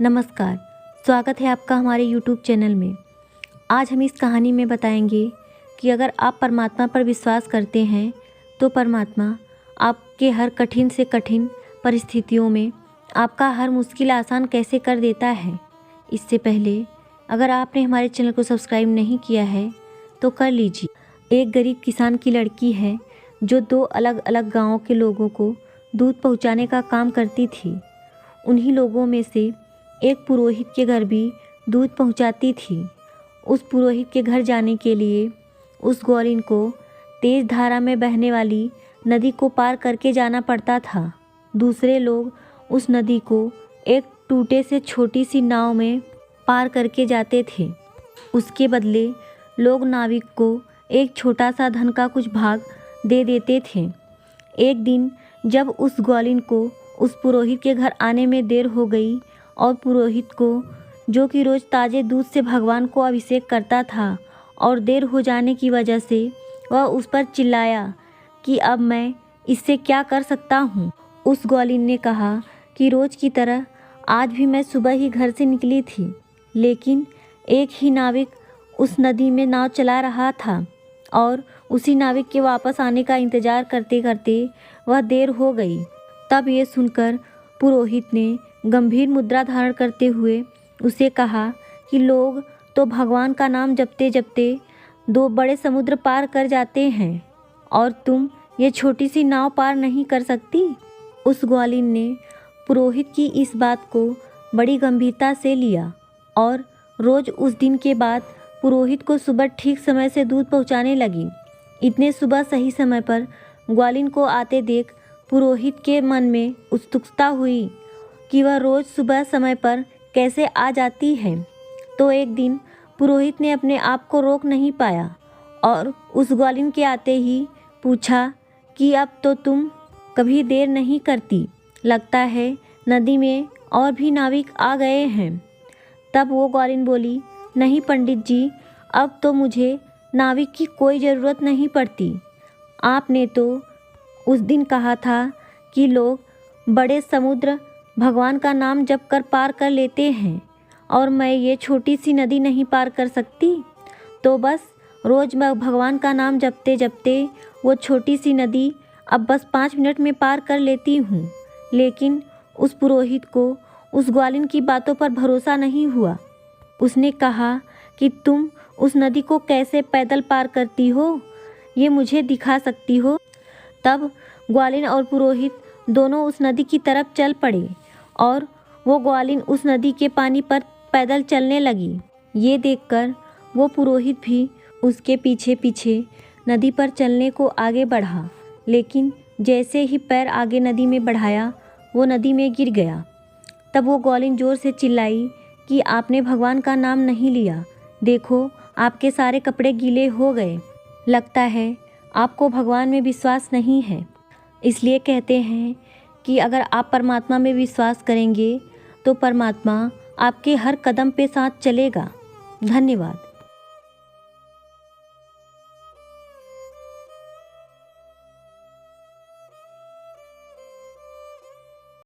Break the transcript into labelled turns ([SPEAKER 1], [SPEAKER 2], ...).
[SPEAKER 1] नमस्कार, स्वागत है आपका हमारे YouTube चैनल में। आज हम इस कहानी में बताएंगे कि अगर आप परमात्मा पर विश्वास करते हैं तो परमात्मा आपके हर कठिन से कठिन परिस्थितियों में आपका हर मुश्किल आसान कैसे कर देता है। इससे पहले अगर आपने हमारे चैनल को सब्सक्राइब नहीं किया है तो कर लीजिए। एक गरीब किसान की लड़की है जो 2 अलग अलग गाँवों के लोगों को दूध पहुँचाने का काम करती थी। उन्हीं लोगों में से एक पुरोहित के घर भी दूध पहुंचाती थी। उस पुरोहित के घर जाने के लिए उस ग्वालिन को तेज धारा में बहने वाली नदी को पार करके जाना पड़ता था। दूसरे लोग उस नदी को एक टूटे से छोटी सी नाव में पार करके जाते थे। उसके बदले लोग नाविक को एक छोटा सा धन का कुछ भाग दे देते थे। एक दिन जब उस ग्वालिन को उस पुरोहित के घर आने में देर हो गई और पुरोहित को, जो कि रोज़ ताज़े दूध से भगवान को अभिषेक करता था और देर हो जाने की वजह से वह उस पर चिल्लाया कि अब मैं इससे क्या कर सकता हूँ। उस ग्वालिन ने कहा कि रोज़ की तरह आज भी मैं सुबह ही घर से निकली थी, लेकिन एक ही नाविक उस नदी में नाव चला रहा था और उसी नाविक के वापस आने का इंतज़ार करते करते वह देर हो गई। तब ये सुनकर पुरोहित ने गंभीर मुद्रा धारण करते हुए उसे कहा कि लोग तो भगवान का नाम जपते जपते 2 बड़े समुद्र पार कर जाते हैं और तुम ये छोटी सी नाव पार नहीं कर सकती। उस ग्वालिन ने पुरोहित की इस बात को बड़ी गंभीरता से लिया और रोज़ उस दिन के बाद पुरोहित को सुबह ठीक समय से दूध पहुँचाने लगी। इतने सुबह सही समय पर ग्वालिन को आते देख पुरोहित के मन में उत्सुकता हुई कि वह रोज़ सुबह समय पर कैसे आ जाती है। तो एक दिन पुरोहित ने अपने आप को रोक नहीं पाया और उस ग्वालिन के आते ही पूछा कि अब तो तुम कभी देर नहीं करती, लगता है नदी में और भी नाविक आ गए हैं। तब वो ग्वालिन बोली, नहीं पंडित जी, अब तो मुझे नाविक की कोई ज़रूरत नहीं पड़ती। आपने तो उस दिन कहा था कि लोग बड़े समुद्र भगवान का नाम जप कर पार कर लेते हैं और मैं ये छोटी सी नदी नहीं पार कर सकती। तो बस रोज़ मैं भगवान का नाम जपते जपते वो छोटी सी नदी अब बस 5 मिनट में पार कर लेती हूँ। लेकिन उस पुरोहित को उस ग्वालिन की बातों पर भरोसा नहीं हुआ। उसने कहा कि तुम उस नदी को कैसे पैदल पार करती हो, ये मुझे दिखा सकती हो। तब ग्वालिन और पुरोहित दोनों उस नदी की तरफ चल पड़े और वो ग्वालिन उस नदी के पानी पर पैदल चलने लगी। ये देखकर वो पुरोहित भी उसके पीछे पीछे नदी पर चलने को आगे बढ़ा, लेकिन जैसे ही पैर आगे नदी में बढ़ाया वो नदी में गिर गया। तब वो ग्वालिन ज़ोर से चिल्लाई कि आपने भगवान का नाम नहीं लिया, देखो आपके सारे कपड़े गीले हो गए, लगता है आपको भगवान में विश्वास नहीं है। इसलिए कहते हैं कि अगर आप परमात्मा में विश्वास करेंगे तो परमात्मा आपके हर कदम पे साथ चलेगा। धन्यवाद।